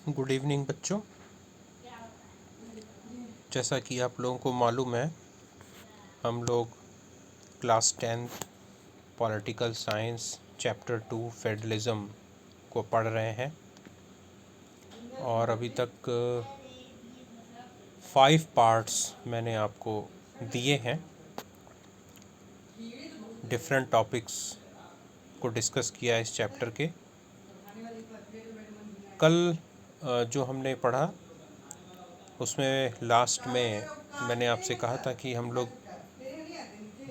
Good evening बच्चों। जैसा कि आप लोगों को मालूम है, हम लोग class 10th political science chapter 2 federalism को पढ़ रहे हैं और अभी तक 5 पार्ट्स मैंने आपको दिए हैं। डिफरेंट टॉपिक्स को डिस्कस किया इस चैप्टर के। कल जो हमने पढ़ा उसमें लास्ट में मैंने आपसे कहा था कि हम लोग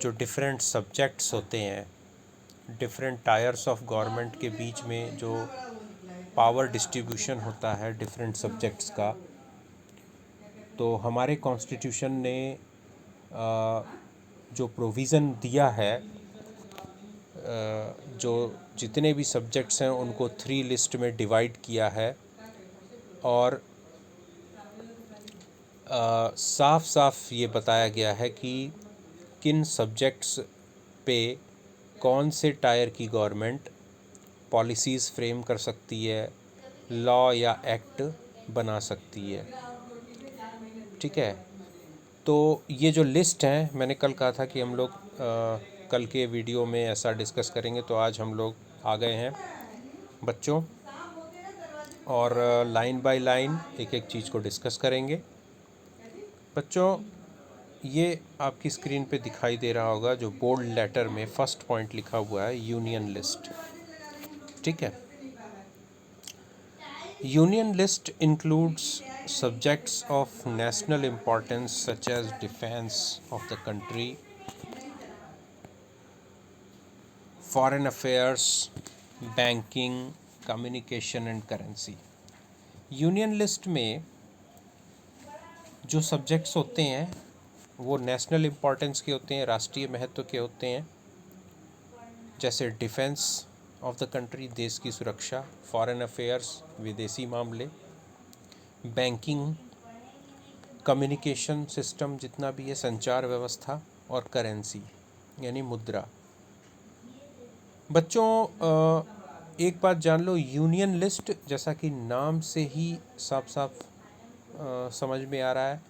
जो डिफरेंट सब्जेक्ट्स होते हैं, डिफरेंट टायर्स ऑफ गवर्नमेंट के बीच में जो पावर डिस्ट्रीब्यूशन होता है डिफरेंट सब्जेक्ट्स का, तो हमारे कॉन्स्टिट्यूशन ने जो प्रोविज़न दिया है, जो जितने भी सब्जेक्ट्स हैं उनको 3 लिस्ट में डिवाइड किया है और साफ साफ ये बताया गया है कि किन सब्जेक्ट्स पे कौन से टायर की गवर्नमेंट पॉलिसीज़ फ्रेम कर सकती है, लॉ या एक्ट बना सकती है। ठीक है, तो ये जो लिस्ट है, मैंने कल कहा था कि हम लोग कल के वीडियो में ऐसा डिस्कस करेंगे, तो आज हम लोग आ गए हैं बच्चों और लाइन बाय लाइन एक एक चीज़ को डिस्कस करेंगे। बच्चों, ये आपकी स्क्रीन पे दिखाई दे रहा होगा जो बोल्ड लेटर में फर्स्ट पॉइंट लिखा हुआ है, यूनियन लिस्ट। ठीक है, union list includes subjects of national importance such as defense of the country, foreign affairs, banking, communication and currency। Union list में जो सब्जेक्ट्स होते हैं वो नेशनल इम्पोर्टेंस के होते हैं, राष्ट्रीय महत्व के होते हैं, जैसे डिफेंस ऑफ द कंट्री, देश की सुरक्षा, फॉरेन अफेयर्स, विदेशी मामले, बैंकिंग, कम्युनिकेशन सिस्टम जितना भी है, संचार व्यवस्था, और करेंसी यानी मुद्रा। बच्चों, एक बात जान लो, यूनियन लिस्ट जैसा कि नाम से ही साफ साफ समझ में आ रहा है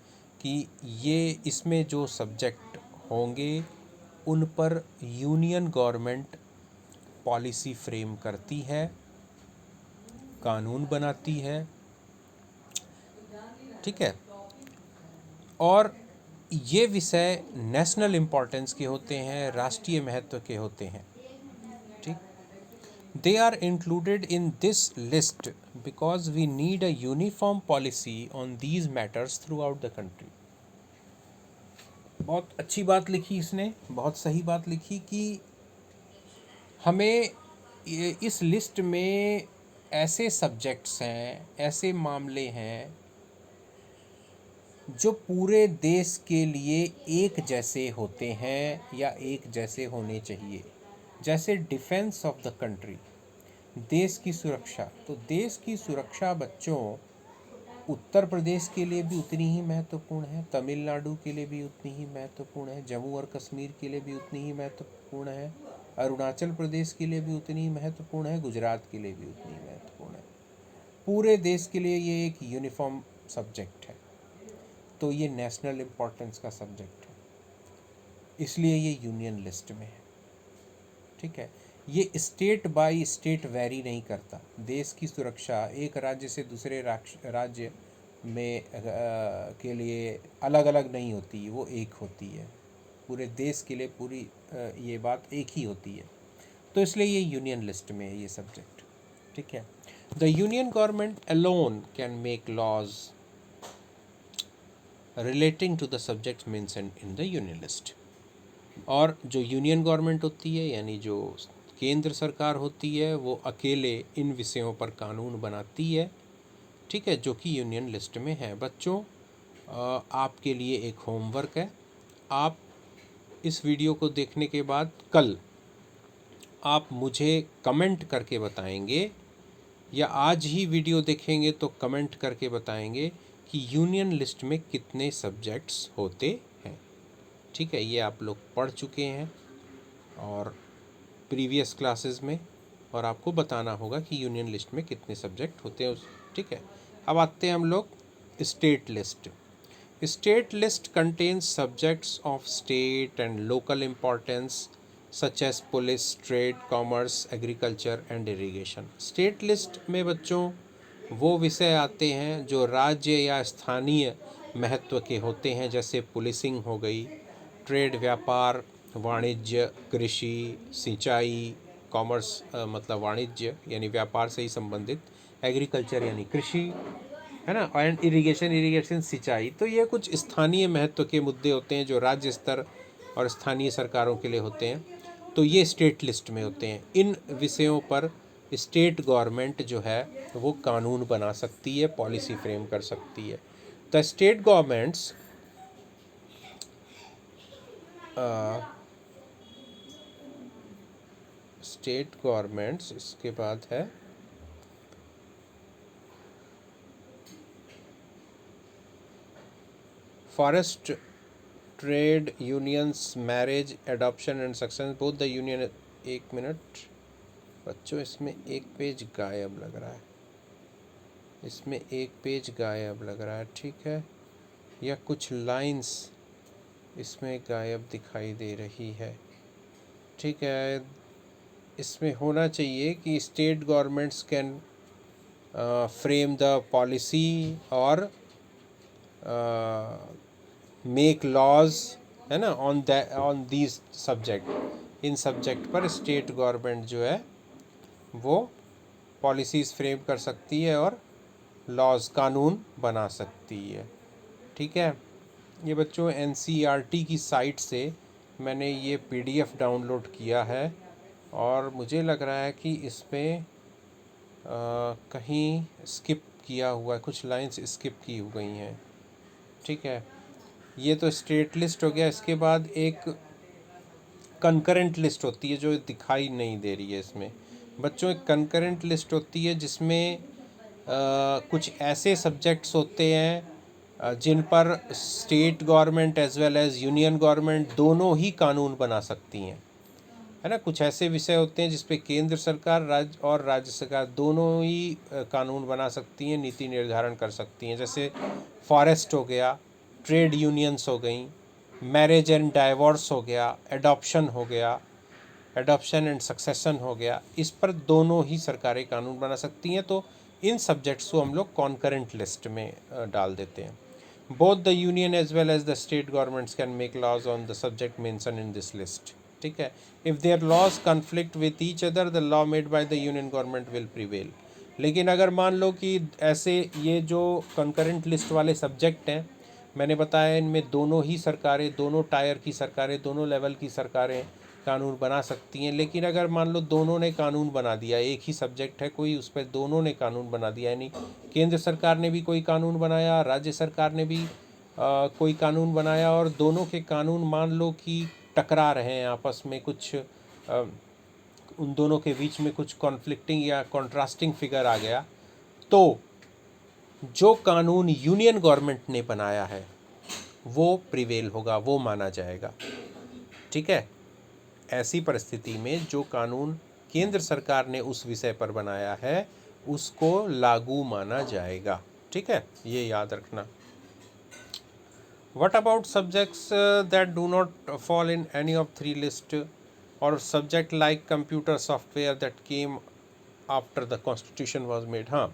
कि ये इसमें जो सब्जेक्ट होंगे उन पर यूनियन गवर्नमेंट पॉलिसी फ्रेम करती है, कानून बनाती है। ठीक है, और ये विषय नेशनल इम्पोर्टेंस के होते हैं, राष्ट्रीय महत्व के होते हैं। ठीक, they are included in this list because we need a uniform policy on these matters throughout the country. बहुत अच्छी बात लिखी इसने, बहुत सही बात लिखी कि हमें इस लिस्ट में ऐसे सब्जेक्ट्स हैं, ऐसे मामले हैं जो पूरे देश के लिए एक जैसे होते हैं या एक जैसे होने चाहिए। जैसे डिफेंस ऑफ द कंट्री, देश की सुरक्षा। तो देश की सुरक्षा बच्चों उत्तर प्रदेश के लिए भी उतनी ही महत्वपूर्ण है, तमिलनाडु के लिए भी उतनी ही महत्वपूर्ण है, जम्मू और कश्मीर के लिए भी उतनी ही महत्वपूर्ण है, अरुणाचल प्रदेश के लिए भी उतनी ही महत्वपूर्ण है, गुजरात के लिए भी उतनी ही महत्वपूर्ण है। पूरे देश के लिए ये एक यूनिफॉर्म सब्जेक्ट है, तो ये नेशनल इम्पोर्टेंस का सब्जेक्ट है, इसलिए ये यूनियन लिस्ट में है। ठीक है, ये स्टेट बाय स्टेट वैरी नहीं करता। देश की सुरक्षा एक राज्य से दूसरे राज्य में के लिए अलग अलग नहीं होती, वो एक होती है। पूरे देश के लिए पूरी ये बात एक ही होती है, तो इसलिए ये यूनियन लिस्ट में है ये सब्जेक्ट। ठीक है, the union government alone can make laws relating to the subjects mentioned in the union list. और जो यूनियन गवर्नमेंट होती है यानी जो केंद्र सरकार होती है, वो अकेले इन विषयों पर कानून बनाती है। ठीक है, जो कि यूनियन लिस्ट में है। बच्चों, आपके लिए एक होमवर्क है। आप इस वीडियो को देखने के बाद कल आप मुझे कमेंट करके बताएंगे, या आज ही वीडियो देखेंगे तो कमेंट करके बताएंगे कि यूनियन लिस्ट में कितने सब्जेक्ट्स होते हैं। ठीक है, ये आप लोग पढ़ चुके हैं और प्रीवियस क्लासेस में, और आपको बताना होगा कि यूनियन लिस्ट में कितने सब्जेक्ट होते हैं ठीक है, अब आते हैं हम लोग state list. State list contains subjects of state and local importance such as police, trade, commerce, agriculture and irrigation. State list में बच्चों वो विषय आते हैं जो राज्य या स्थानीय महत्व के होते हैं, जैसे पुलिसिंग हो गई, ट्रेड व्यापार, वाणिज्य, कृषि, सिंचाई, कॉमर्स मतलब वाणिज्य यानी व्यापार से ही संबंधित, एग्रीकल्चर यानी कृषि, है ना, एंड इरिगेशन सिंचाई। तो ये कुछ स्थानीय महत्व के मुद्दे होते हैं जो राज्य स्तर और स्थानीय सरकारों के लिए होते हैं, तो ये स्टेट लिस्ट में होते हैं। इन विषयों पर स्टेट गवर्नमेंट जो है वो कानून बना सकती है, पॉलिसी फ्रेम कर सकती है। द स्टेट गवर्नमेंट्स इसके बाद है forest, trade unions, marriage, adoption and succession both the union. एक मिनट बच्चों, इसमें एक पेज गायब लग रहा है, इसमें एक पेज गायब लग रहा है, ठीक है, या कुछ लाइंस इसमें गायब दिखाई दे रही है, ठीक है। इसमें होना चाहिए कि state governments can frame the policy और मेक लॉज, है ना, on these subject. In subject पर स्टेट गवर्नमेंट जो है वो पॉलिसीज़ फ्रेम कर सकती है और लॉज, कानून बना सकती है, ठीक है। ये बच्चों NCERT की साइट से मैंने ये PDF डाउनलोड किया है और मुझे लग रहा है कि इसमें कहीं स्किप किया हुआ है, कुछ लाइंस स्किप की हो गई हैं, ठीक है। ये तो स्टेट लिस्ट हो गया। इसके बाद एक कंकरेंट लिस्ट होती है जो दिखाई नहीं दे रही है इसमें बच्चों। एक कंकरेंट लिस्ट होती है जिसमें कुछ ऐसे सब्जेक्ट्स होते हैं जिन पर state government as well as union government दोनों ही कानून बना सकती हैं, है ना। कुछ ऐसे विषय होते हैं जिस पे केंद्र सरकार राज्य सरकार दोनों ही कानून बना सकती हैं, नीति निर्धारण कर सकती हैं। जैसे फॉरेस्ट हो गया, ट्रेड यूनियंस हो गई, मैरिज एंड डाइवोर्स हो गया, एडॉप्शन हो गया, एडॉप्शन एंड सक्सेशन हो गया, इस पर दोनों ही सरकारें कानून बना सकती हैं। तो इन सब्जेक्ट्स को हम लोग कॉन्करेंट लिस्ट में डाल देते हैं। Both the union as well as the state governments can make laws on the subject mention in this list, ठीक है। If their laws conflict with each other the law made by the union government will prevail. लेकिन अगर मान लो कि ऐसे ये जो concurrent list वाले सब्जेक्ट हैं मैंने बताया, इनमें दोनों ही सरकारें, दोनों टायर की सरकारें, दोनों लेवल की सरकारें कानून बना सकती हैं। लेकिन अगर मान लो दोनों ने कानून बना दिया, एक ही सब्जेक्ट है कोई, उस पर दोनों ने कानून बना दिया, यानी केंद्र सरकार ने भी कोई कानून बनाया, राज्य सरकार ने भी कोई कानून बनाया, और दोनों के कानून मान लो कि टकरा रहे हैं आपस में, कुछ उन दोनों के बीच में कुछ कॉन्फ्लिक्टिंग या कॉन्ट्रास्टिंग फिगर आ गया, तो जो कानून यूनियन गवर्नमेंट ने बनाया है वो प्रिवेल होगा, वो माना जाएगा, ठीक है। ऐसी परिस्थिति में जो कानून केंद्र सरकार ने उस विषय पर बनाया है उसको लागू माना जाएगा, ठीक है, ये याद रखना। What about subjects that do not fall in any of three list, or subject like computer software that came after the constitution was made? हाँ,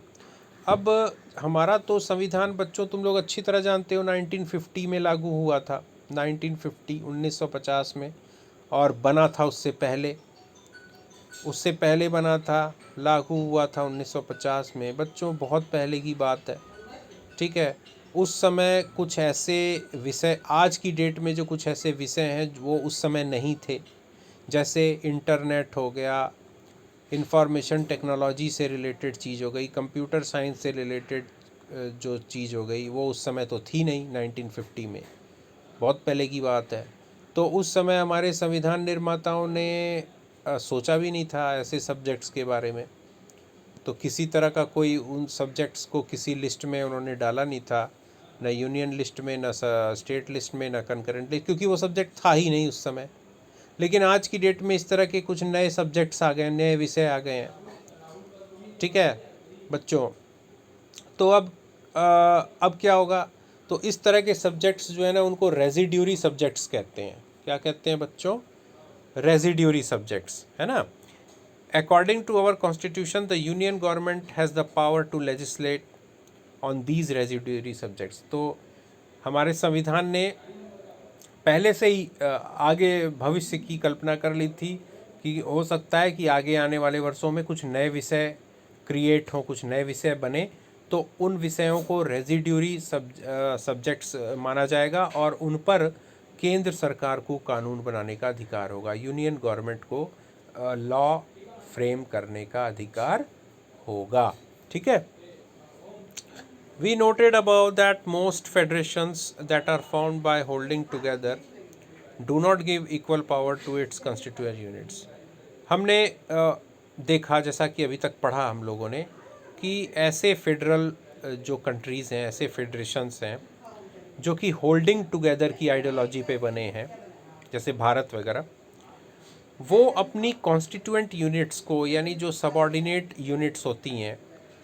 अब हमारा तो संविधान बच्चों तुम लोग अच्छी तरह जानते हो 1950 में लागू हुआ था, 1950 में, और बना था उससे पहले बना था, लागू हुआ था 1950 में बच्चों, बहुत पहले की बात है, ठीक है। उस समय कुछ ऐसे विषय, आज की डेट में जो कुछ ऐसे विषय हैं वो उस समय नहीं थे, जैसे इंटरनेट हो गया, इंफॉर्मेशन टेक्नोलॉजी से रिलेटेड चीज़ हो गई, कंप्यूटर साइंस से रिलेटेड जो चीज़ हो गई, वो उस समय तो थी नहीं 1950 में, बहुत पहले की बात है। तो उस समय हमारे संविधान निर्माताओं ने सोचा भी नहीं था ऐसे सब्जेक्ट्स के बारे में, तो किसी तरह का कोई उन सब्जेक्ट्स को किसी लिस्ट में उन्होंने डाला नहीं था, न यूनियन लिस्ट में, न स्टेट लिस्ट में, न कंकरेंट लिस्ट, क्योंकि वो सब्जेक्ट था ही नहीं उस समय। लेकिन आज की डेट में इस तरह के कुछ नए सब्जेक्ट्स आ गए, नए विषय आ गए हैं, ठीक है बच्चों। तो अब अब क्या होगा, तो इस तरह के सब्जेक्ट्स जो है ना उनको रेजिड्यूरी सब्जेक्ट्स कहते हैं। क्या कहते हैं बच्चों? रेजिड्यूरी सब्जेक्ट्स, है ना। According to our constitution the union government has the power to legislate on these residuary subjects. तो हमारे संविधान ने पहले से ही आगे भविष्य की कल्पना कर ली थी कि हो सकता है कि आगे आने वाले वर्षों में कुछ नए विषय क्रिएट हों, कुछ नए विषय बने, तो उन विषयों को रेजिड्यूरी सब्जेक्ट्स माना जाएगा और उन पर केंद्र सरकार को कानून बनाने का अधिकार होगा। यूनियन गवर्नमेंट को लॉ फ्रेम करने का अधिकार होगा। ठीक है। We noted above that most federations that are formed by holding together do not give equal power to its constituent units. हमने देखा, जैसा कि अभी तक पढ़ा हम लोगों ने, कि ऐसे फेडरल जो कंट्रीज़ हैं, ऐसे फेडरेशंस हैं जो कि होल्डिंग टुगेदर की आइडियोलॉजी पे बने हैं, जैसे भारत वगैरह, वो अपनी कॉन्स्टिट्यूएंट यूनिट्स को, यानी जो सबऑर्डिनेट यूनिट्स होती हैं,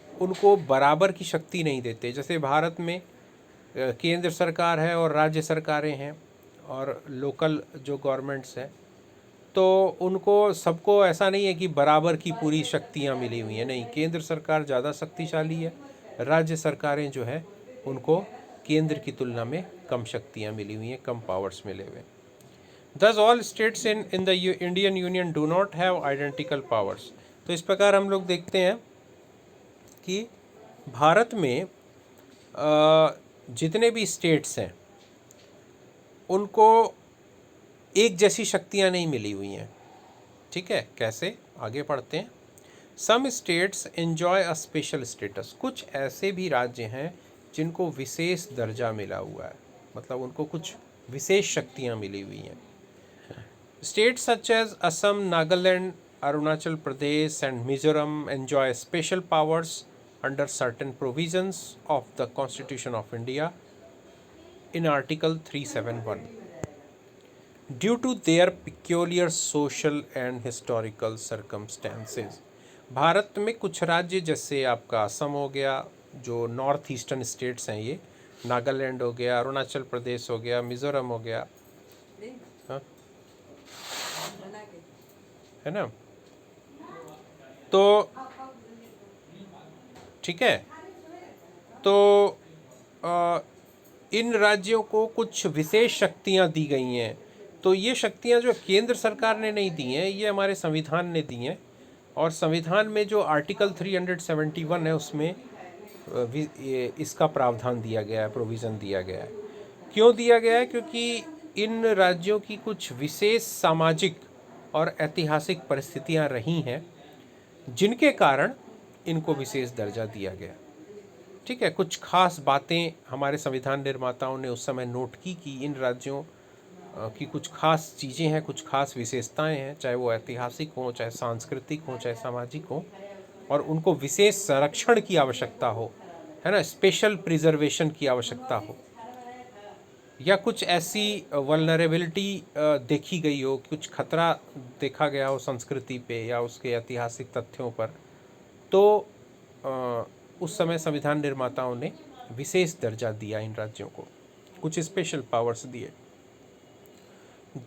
उनको बराबर की शक्ति नहीं देते। जैसे भारत में केंद्र सरकार है और राज्य सरकारें हैं और लोकल जो गवर्नमेंट्स हैं, तो उनको सबको ऐसा नहीं है कि बराबर की पूरी शक्तियां मिली हुई हैं। नहीं, केंद्र सरकार ज़्यादा शक्तिशाली है, राज्य सरकारें जो है उनको केंद्र की तुलना में कम शक्तियां मिली हुई हैं, कम पावर्स मिले हुए हैं। Thus all states in the Indian Union do not have identical powers. तो इस प्रकार हम लोग देखते हैं कि भारत में जितने भी स्टेट्स हैं उनको एक जैसी शक्तियां नहीं मिली हुई हैं। ठीक है, कैसे? आगे पढ़ते हैं। Some states enjoy a special status. कुछ ऐसे भी राज्य हैं जिनको विशेष दर्जा मिला हुआ है, मतलब उनको कुछ विशेष शक्तियां मिली हुई हैं। States such as Assam, Nagaland, Arunachal Pradesh and Mizoram enjoy special powers under certain provisions of the Constitution of India in Article 371 due to their peculiar social and historical circumstances. Bharat में कुछ राज्य, जैसे आपका असम हो गया, जो नॉर्थ ईस्टर्न स्टेट्स हैं, ये नागालैंड हो गया, अरुणाचल प्रदेश हो गया, मिज़ोरम हो गया, हाँ, है ना। तो ठीक है, तो इन राज्यों को कुछ विशेष शक्तियां दी गई हैं। तो ये शक्तियां जो केंद्र सरकार ने नहीं दी हैं, ये हमारे संविधान ने दी हैं। और संविधान में जो आर्टिकल 371 है उसमें इसका प्रावधान दिया गया है, प्रोविज़न दिया गया है। क्यों दिया गया है? क्योंकि इन राज्यों की कुछ विशेष सामाजिक और ऐतिहासिक परिस्थितियां रही हैं जिनके कारण इनको विशेष दर्जा दिया गया। ठीक है, कुछ खास बातें हमारे संविधान निर्माताओं ने उस समय नोट की कि इन राज्यों की कुछ खास चीज़ें हैं, कुछ खास विशेषताएं हैं, चाहे वो ऐतिहासिक हों, चाहे सांस्कृतिक हों, चाहे सामाजिक हों, और उनको विशेष संरक्षण की आवश्यकता हो, है ना, स्पेशल प्रिजर्वेशन की आवश्यकता हो, या कुछ ऐसी वल्नरेबिलिटी देखी गई हो, कुछ खतरा देखा गया हो संस्कृति पे या उसके ऐतिहासिक तथ्यों पर, तो उस समय संविधान निर्माताओं ने विशेष दर्जा दिया इन राज्यों को, कुछ स्पेशल पावर्स दिए।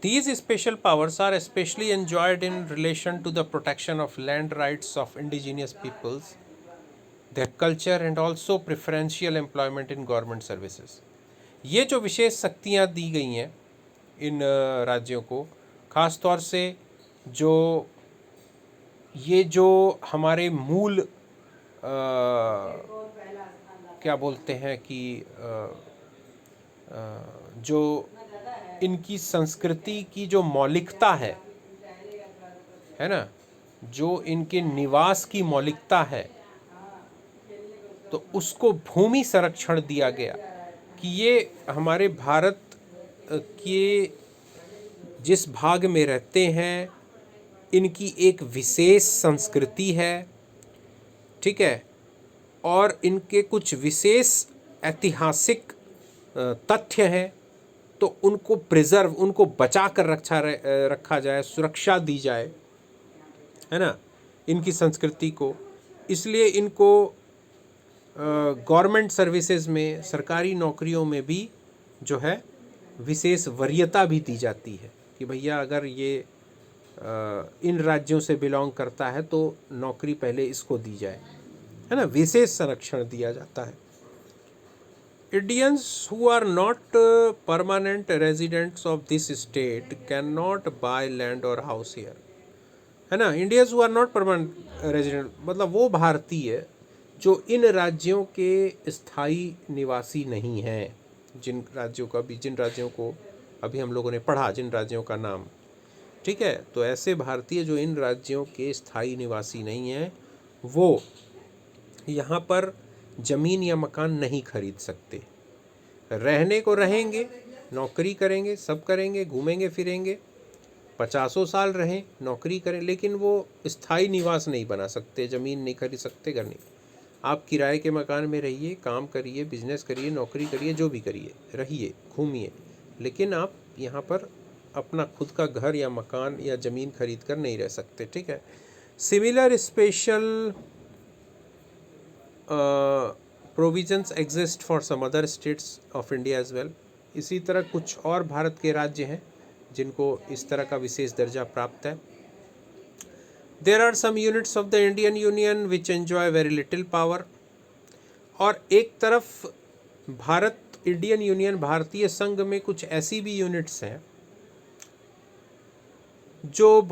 These special powers are especially enjoyed in relation to the protection of land rights of indigenous peoples, their culture and also preferential employment in government services. ये जो विशेष शक्तियाँ दी गई हैं इन राज्यों को, ख़ास तौर से जो हमारे मूल क्या बोलते हैं कि जो इनकी संस्कृति की जो मौलिकता है ना, जो इनके निवास की मौलिकता है, तो उसको भूमि संरक्षण दिया गया कि ये हमारे भारत के जिस भाग में रहते हैं इनकी एक विशेष संस्कृति है। ठीक है, और इनके कुछ विशेष ऐतिहासिक तथ्य हैं, तो उनको प्रिजर्व, उनको बचा कर रखा जाए, सुरक्षा दी जाए, है ना, इनकी संस्कृति को। इसलिए इनको गवर्नमेंट सर्विसेज में, सरकारी नौकरियों में भी जो है विशेष वरीयता भी दी जाती है कि भैया अगर ये इन राज्यों से बिलोंग करता है तो नौकरी पहले इसको दी जाए, है ना, विशेष संरक्षण दिया जाता है। Indians who are not permanent residents of this state cannot buy land or house here, है ना। Indians who are not permanent resident मतलब वो भारतीय जो इन राज्यों के स्थायी निवासी नहीं हैं, जिन राज्यों को अभी हम लोगों ने पढ़ा, जिन राज्यों का नाम, ठीक है। तो ऐसे भारतीय जो इन राज्यों के स्थायी निवासी नहीं हैं, वो यहाँ पर ज़मीन या मकान नहीं खरीद सकते। रहने को रहेंगे, नौकरी करेंगे, सब करेंगे, घूमेंगे फिरेंगे, 50 साल रहें, नौकरी करें, लेकिन वो स्थायी निवास नहीं बना सकते, ज़मीन नहीं खरीद सकते, घर नहीं। आप किराए के मकान में रहिए, काम करिए, बिजनेस करिए, नौकरी करिए, जो भी करिए, रहिए, घूमिए, लेकिन आप यहाँ पर अपना खुद का घर या मकान या ज़मीन खरीद कर नहीं रह सकते, ठीक है। Similar special provisions exist for some other states of India as well. इसी तरह कुछ और भारत के राज्य हैं जिनको इस तरह का विशेष दर्जा प्राप्त है। There are some units of the Indian union which enjoy very little power. और एक तरफ इंडियन यूनियन, भारतीय संघ में कुछ ऐसी भी यूनिट्स हैं जो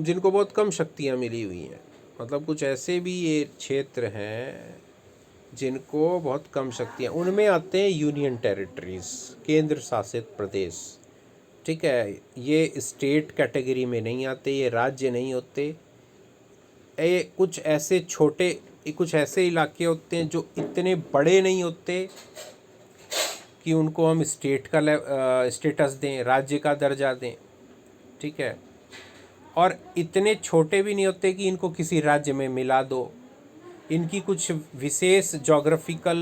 जिनको बहुत कम शक्तियाँ मिली हुई हैं। मतलब कुछ ऐसे भी ये क्षेत्र हैं जिनको बहुत कम शक्तियाँ, उनमें आते हैं यूनियन टेरिटरीज़, केंद्र शासित प्रदेश, ठीक है। ये स्टेट कैटेगरी में नहीं आते, ये राज्य नहीं होते। कुछ ऐसे इलाके होते हैं जो इतने बड़े नहीं होते कि उनको हम स्टेट का स्टेटस दें, राज्य का दर्जा दें, ठीक है। और इतने छोटे भी नहीं होते कि इनको किसी राज्य में मिला दो। इनकी कुछ विशेष जोग्राफिकल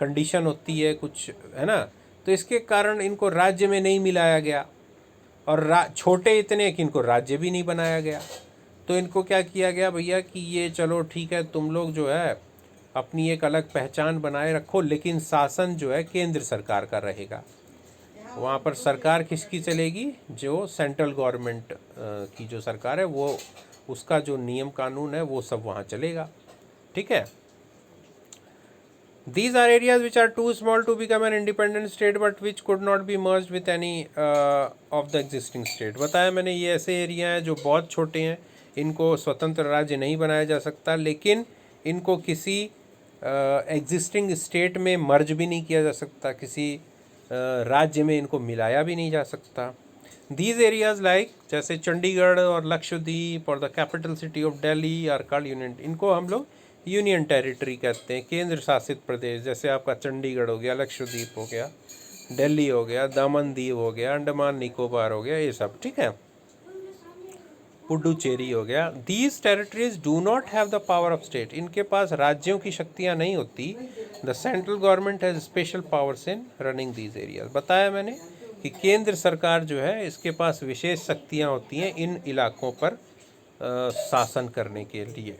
कंडीशन होती है कुछ, है ना, तो इसके कारण इनको राज्य में नहीं मिलाया गया। और छोटे इतने कि इनको राज्य भी नहीं बनाया गया। तो इनको क्या किया गया भैया कि ये चलो ठीक है, तुम लोग जो है अपनी एक अलग पहचान बनाए रखो, लेकिन शासन जो है केंद्र सरकार का रहेगा। वहाँ पर सरकार किसकी चलेगी? जो सेंट्रल गवर्नमेंट की जो सरकार है, वो उसका जो नियम कानून है वो सब वहाँ चलेगा, ठीक है। These are areas which are too small to become an independent state but which could not be merged with any of the existing state। बताया मैंने, ये ऐसे एरिया हैं जो बहुत छोटे हैं, इनको स्वतंत्र राज्य नहीं बनाया जा सकता, लेकिन इनको किसी एग्जिस्टिंग स्टेट में मर्ज भी नहीं किया जा सकता, किसी राज्य में इनको मिलाया भी नहीं जा सकता। These areas like जैसे चंडीगढ़ और लक्षद्वीप और the capital city of Delhi are called union, इनको हम लोग यूनियन टेरिटरी कहते हैं, केंद्र शासित प्रदेश। जैसे आपका चंडीगढ़ हो गया, लक्षद्वीप हो गया, दिल्ली हो गया, दामन दीव हो गया, अंडमान निकोबार हो गया, ये सब, ठीक है, पुडुचेरी हो गया। These territories do not have the power of state, इनके पास राज्यों की शक्तियाँ नहीं होती। The central government has special powers in running these areas. बताया मैंने कि केंद्र सरकार जो है इसके पास विशेष शक्तियाँ होती हैं इन इलाकों पर शासन करने के लिए।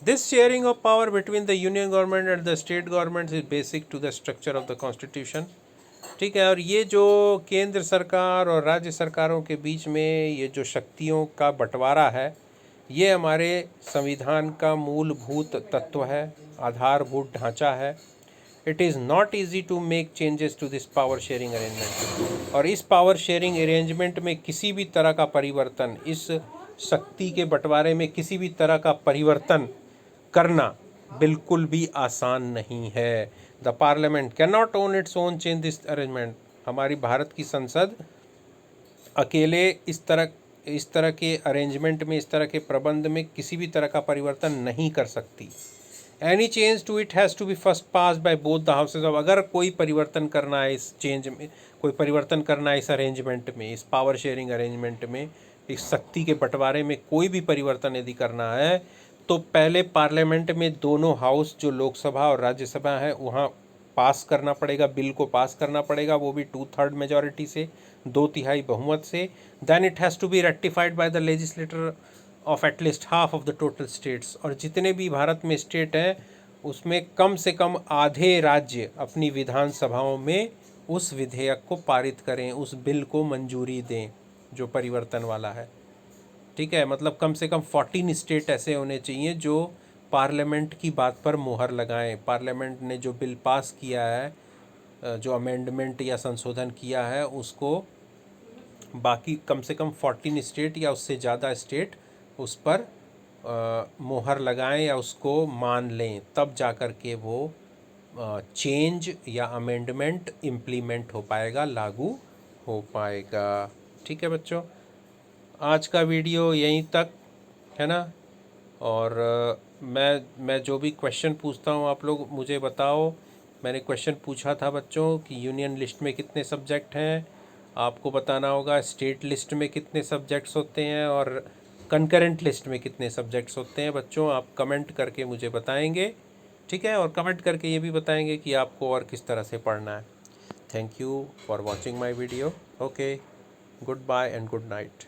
This sharing of power between the union government and the state government is basic to the structure of the constitution, ठीक है। और ये जो केंद्र सरकार और राज्य सरकारों के बीच में ये जो शक्तियों का बंटवारा है, ये हमारे संविधान का मूलभूत तत्व है, आधारभूत ढांचा है। It is not easy to make changes to this power sharing arrangement. और इस पावर शेयरिंग अरेंजमेंट में किसी भी तरह का परिवर्तन, इस शक्ति के बंटवारे में किसी भी तरह का परिवर्तन करना बिल्कुल भी आसान नहीं है। The parliament can not own its own change this arrangement. हमारी भारत की संसद अकेले इस तरह के अरेंजमेंट में, इस तरह के प्रबंध में किसी भी तरह का परिवर्तन नहीं कर सकती। Any change to it has to be first pass by both the houses of. अगर कोई परिवर्तन करना है इस चेंज में, कोई परिवर्तन करना है इस अरेंजमेंट में, इस पावर शेयरिंग अरेंजमेंट में, इस शक्ति के बंटवारे में कोई भी परिवर्तन यदि करना है, तो पहले पार्लियामेंट में दोनों हाउस, जो लोकसभा और राज्यसभा है, वहाँ पास करना पड़ेगा, बिल को पास करना पड़ेगा, वो भी 2/3 मेजॉरिटी से, 2/3 बहुमत से। Then it has to be rectified by the legislator of at least half of the total states. और जितने भी भारत में स्टेट हैं उसमें कम से कम आधे राज्य अपनी विधानसभाओं में उस विधेयक को पारित करें, उस बिल को मंजूरी दें जो परिवर्तन वाला है। ठीक है, मतलब कम से कम 14 स्टेट ऐसे होने चाहिए जो पार्लियामेंट की बात पर मुहर लगाएं। पार्लियामेंट ने जो बिल पास किया है, जो अमेंडमेंट या संशोधन किया है, उसको बाकी कम से कम 14 स्टेट या उससे ज़्यादा स्टेट उस पर मुहर लगाएं या उसको मान लें, तब जा कर के वो चेंज या अमेंडमेंट इम्प्लीमेंट हो पाएगा, लागू हो पाएगा। ठीक है बच्चों, आज का वीडियो यहीं तक है ना। और मैं जो भी क्वेश्चन पूछता हूँ आप लोग मुझे बताओ। मैंने क्वेश्चन पूछा था बच्चों कि यूनियन लिस्ट में कितने सब्जेक्ट हैं, आपको बताना होगा स्टेट लिस्ट में कितने सब्जेक्ट्स होते हैं और कंकरेंट लिस्ट में कितने सब्जेक्ट्स होते हैं। बच्चों आप कमेंट करके मुझे बताएंगे, ठीक है, और कमेंट करके ये भी बताएंगे कि आपको और किस तरह से पढ़ना है। Thank you for watching my video. Okay, goodbye and good night.